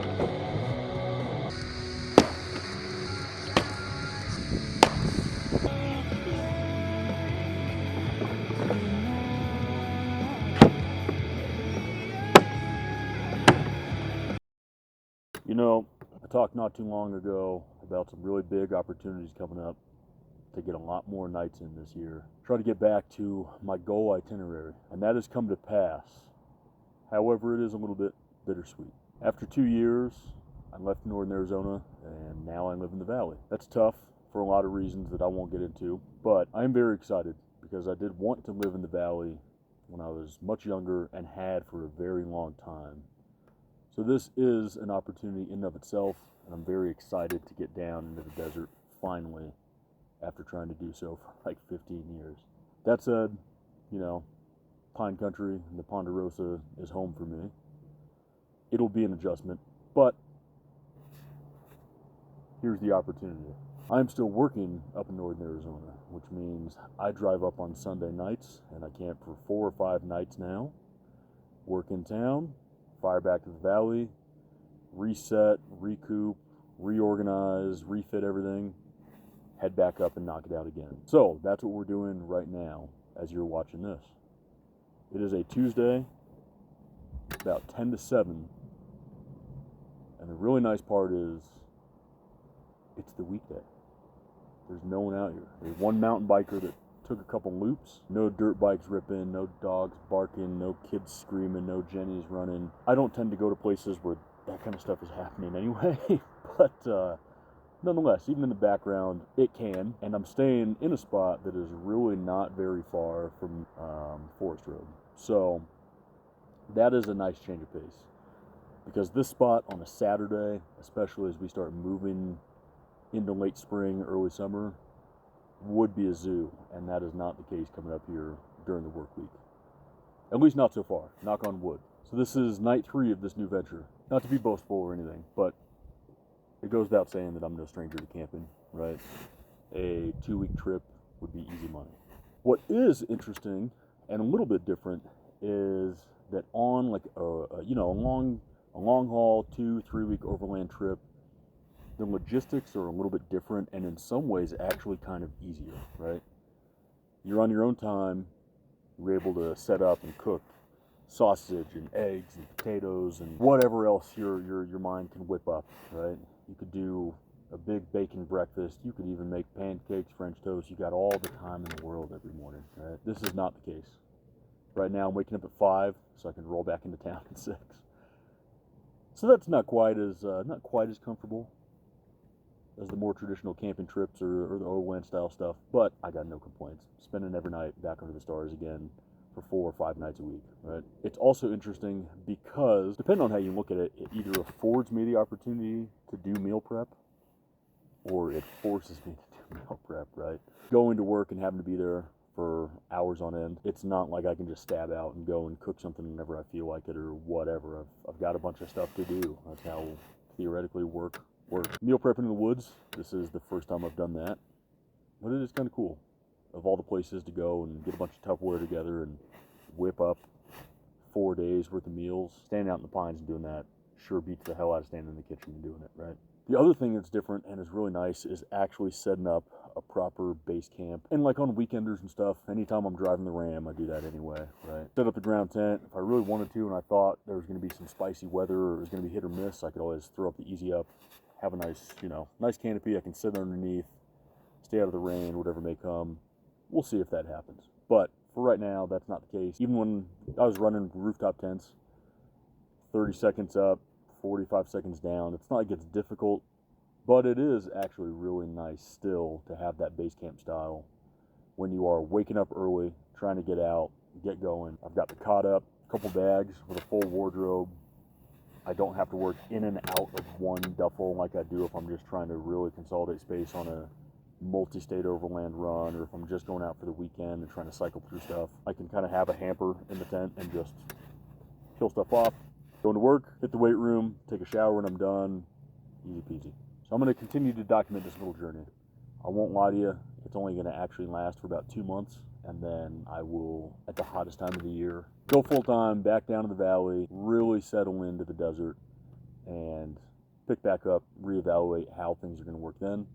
You know, I talked not too long ago about some really big opportunities coming up to get a lot more nights in this year. Try to get back to my goal itinerary, and that has come to pass. However, it is a little bit bittersweet. After 2 years, I left northern Arizona, and now I live in the valley. That's tough for a lot of reasons that I won't get into, but I'm very excited because I did want to live in the valley when I was much younger and had for a very long time. So this is an opportunity in and of itself, and I'm very excited to get down into the desert finally after trying to do so for like 15 years. That said, you know, Pine Country and the Ponderosa is home for me. It'll be an adjustment, but here's the opportunity. I'm still working up in northern Arizona, which means I drive up on Sunday nights, and I camp for 4 or 5 nights now, work in town, fire back to the valley, reset, recoup, reorganize, refit everything, head back up and knock it out again. So that's what we're doing right now as you're watching this. It is a Tuesday, about 10 to 7, and the really nice part is it's the weekday. There's no one out here. There's one mountain biker that took a couple loops. No dirt bikes ripping, no dogs barking, no kids screaming, no Jennies running. I don't tend to go to places where that kind of stuff is happening anyway, but nonetheless, even in the background, it can. And I'm staying in a spot that is really not very far from Forest Road. So that is a nice change of pace. Because this spot on a Saturday, especially as we start moving into late spring, early summer, would be a zoo, and that is not the case coming up here during the work week. At least not so far, knock on wood. So this is night 3 of this new venture. Not to be boastful or anything, but it goes without saying that I'm no stranger to camping, right? A 2-week trip would be easy money. What is interesting and a little bit different is that on like a long haul 2-3 week overland trip, the logistics are a little bit different, and in some ways actually kind of easier, right? You're on your own time. You're able to set up and cook sausage and eggs and potatoes and whatever else your mind can whip up, right? You could do a big bacon breakfast. You could even make pancakes, French toast. You got all the time in the world every morning, right? This is not the case. Right now I'm waking up at 5 so I can roll back into town at 6. So that's not quite as comfortable as the more traditional camping trips or the overland style stuff, but I got no complaints. Spending every night back under the stars again for 4 or 5 nights a week, right? It's also interesting because, depending on how you look at it, it either affords me the opportunity to do meal prep or it forces me to do meal prep, right? Going to work and having to be there for hours on end, it's not like I can just stab out and go and cook something whenever I feel like it or whatever. I've got a bunch of stuff to do. That's how theoretically work. Meal prepping in the woods, this is the first time I've done that, but it is kind of cool. Of all the places to go and get a bunch of Tupperware together and whip up 4 days worth of meals, standing out in the pines and doing that sure beats the hell out of standing in the kitchen and doing it, right? The other thing that's different and is really nice is actually setting up a proper base camp. And like on weekenders and stuff, anytime I'm driving the Ram, I do that anyway, right? Set up the ground tent. If I really wanted to and I thought there was going to be some spicy weather or it was going to be hit or miss, I could always throw up the Easy Up, have a nice canopy I can sit underneath, stay out of the rain, whatever may come. We'll see if that happens. But for right now, that's not the case. Even when I was running rooftop tents, 30 seconds up, 45 seconds down, it's not like it's difficult, but it is actually really nice still to have that base camp style when you are waking up early, trying to get out, get going. I've got the cot up, a couple bags with a full wardrobe. I don't have to work in and out of one duffel like I do if I'm just trying to really consolidate space on a multi-state overland run, or if I'm just going out for the weekend and trying to cycle through stuff. I can kind of have a hamper in the tent and just kill stuff off, go into work, hit the weight room, take a shower when I'm done, easy peasy. So I'm going to continue to document this little journey. I won't lie to you, it's only going to actually last for about 2 months, and then I will, at the hottest time of the year, go full time back down to the valley, really settle into the desert, and pick back up, reevaluate how things are going to work then.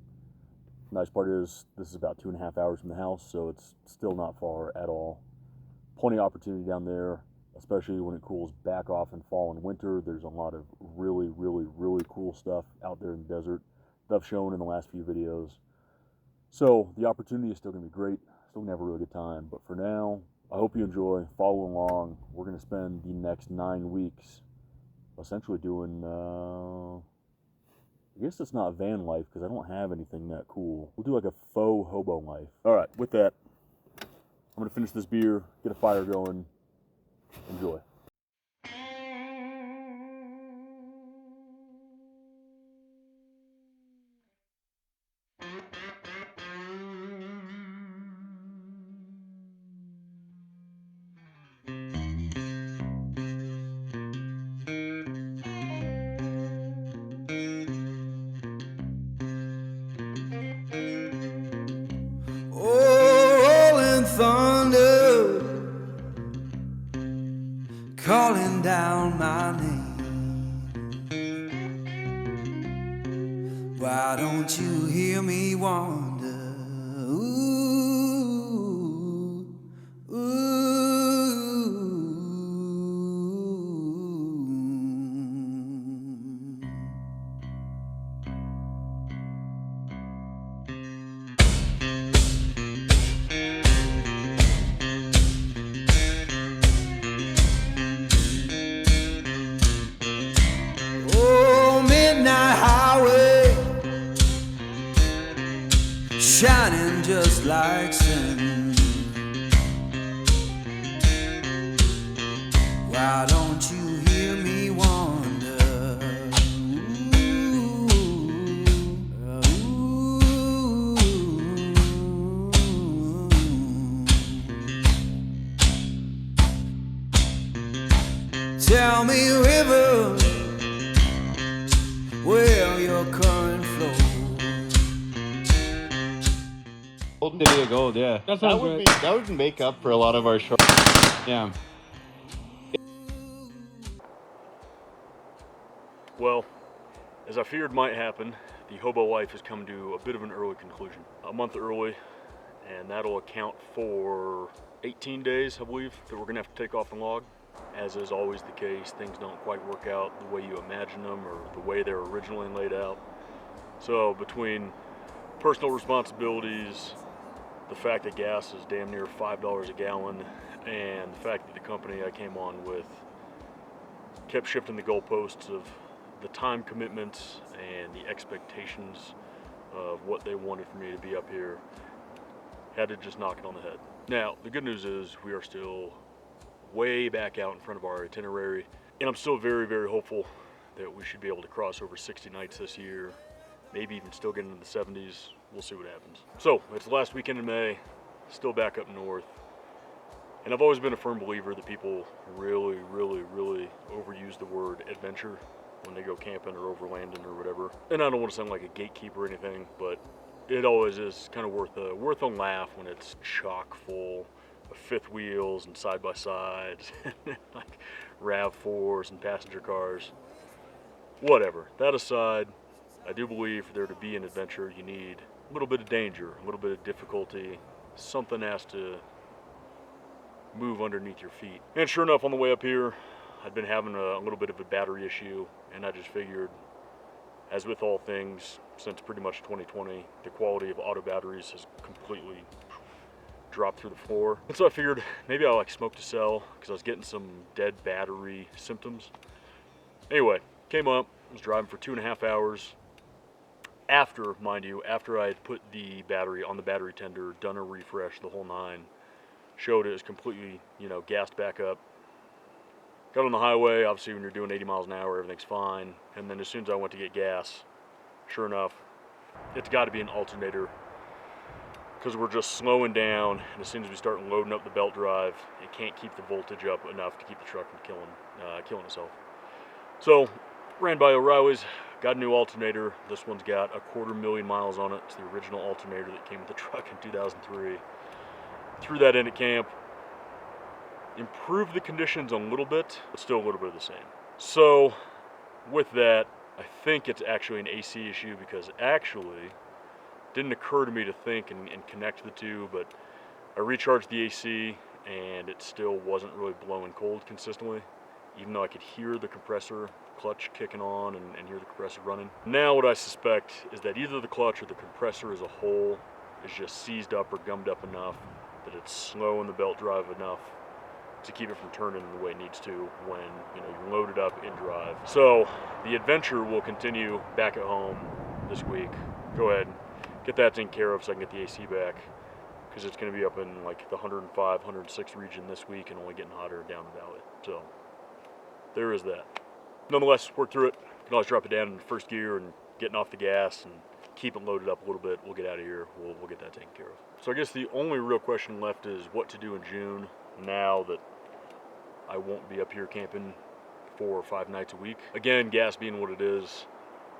Nice part is this is about 2.5 hours from the house, so it's still not far at all. Plenty of opportunity down there, especially when it cools back off in fall and winter. There's a lot of really, really, really cool stuff out there in the desert that I've shown in the last few videos. So the opportunity is still going to be great. Still going to have a really good time. But for now, I hope you enjoy. Follow along. We're going to spend the next 9 weeks essentially doing, I guess it's not van life because I don't have anything that cool. We'll do like a faux hobo life. All right, with that, I'm going to finish this beer, get a fire going. Enjoy. Thunder calling down my name. Why don't you hear me wonder? Ooh, ooh. Shining just like sun. Why don't you hear me wonder? Ooh, ooh. Tell me, river, where your current flows. Golden City of Gold, yeah. That would make up for a lot of our short. Yeah. Well, as I feared might happen, the hobo life has come to a bit of an early conclusion. A month early, and that'll account for 18 days, I believe, that we're gonna have to take off the log. As is always the case, things don't quite work out the way you imagine them or the way they're originally laid out. So between personal responsibilities, the fact that gas is damn near $5 a gallon, and the fact that the company I came on with kept shifting the goalposts of the time commitments and the expectations of what they wanted for me to be up here, had to just knock it on the head. Now, the good news is we are still way back out in front of our itinerary, and I'm still very, very hopeful that we should be able to cross over 60 nights this year, maybe even still get into the 70s. We'll see what happens. So, it's the last weekend in May, still back up north. And I've always been a firm believer that people really, really, really overuse the word adventure when they go camping or overlanding or whatever. And I don't want to sound like a gatekeeper or anything, but it always is kind of worth a laugh when it's chock full of fifth wheels and side-by-sides, like RAV4s and passenger cars. Whatever. That aside, I do believe for there to be an adventure, you need a little bit of danger, a little bit of difficulty. Something has to move underneath your feet. And sure enough, on the way up here, I'd been having a little bit of a battery issue, and I just figured, as with all things, since pretty much 2020, the quality of auto batteries has completely dropped through the floor. And so I figured maybe I'll like smoke to sell, because I was getting some dead battery symptoms. Anyway, came up, was driving for 2.5 hours. After, mind you, after I had put the battery on the battery tender, done a refresh, the whole nine, showed it was completely, gassed back up. Got on the highway, obviously when you're doing 80 miles an hour, everything's fine. And then as soon as I went to get gas, sure enough, it's got to be an alternator, because we're just slowing down, and as soon as we start loading up the belt drive, it can't keep the voltage up enough to keep the truck from killing itself. So, ran by O'Reilly's, got a new alternator. This one's got 250,000 miles on it. It's the original alternator that came with the truck in 2003. Threw that in at camp. Improved the conditions a little bit, but still a little bit of the same. So, with that, I think it's actually an AC issue because actually, didn't occur to me to think and connect the two, but I recharged the AC and it still wasn't really blowing cold consistently, even though I could hear the compressor clutch kicking on and hear the compressor running. Now what I suspect is that either the clutch or the compressor as a whole is just seized up or gummed up enough that it's slowing the belt drive enough to keep it from turning the way it needs to when you're loaded up in drive. So the adventure will continue back at home this week. Go ahead, get that taken care of so I can get the AC back, because it's going to be up in like the 105, 106 region this week and only getting hotter down the valley. So there is that. Nonetheless, work through it. You can always drop it down in first gear and getting off the gas and keep it loaded up a little bit. We'll get out of here. We'll get that taken care of. So I guess the only real question left is what to do in June now that I won't be up here camping 4 or 5 nights a week. Again, gas being what it is,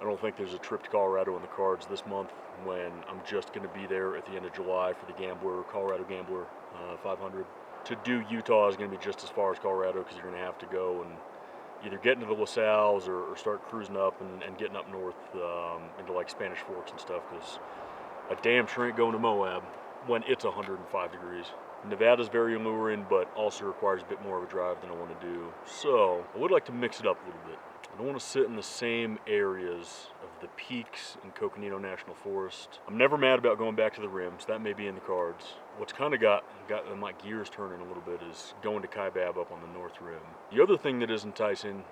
I don't think there's a trip to Colorado in the cards this month when I'm just going to be there at the end of July for the Gambler, Colorado Gambler 500. To do Utah is going to be just as far as Colorado because you're going to have to go and either get into the LaSalle's or start cruising up and getting up north into like Spanish Forks and stuff, because a damn sure ain't going to Moab when it's 105 degrees. Nevada's very alluring, but also requires a bit more of a drive than I want to do. So I would like to mix it up a little bit. I don't want to sit in the same areas of the peaks in Coconino National Forest. I'm never mad about going back to the rims. That may be in the cards. What's kind of got my gears turning a little bit is going to Kaibab up on the north rim. The other thing that is enticing,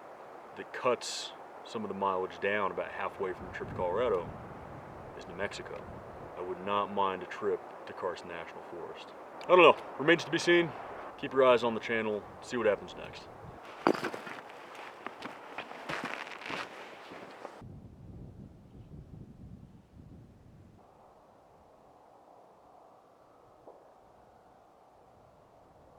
that cuts some of the mileage down about halfway from the trip to Colorado, is New Mexico. I would not mind a trip to Carson National Forest. I don't know. Remains to be seen. Keep your eyes on the channel. See what happens next.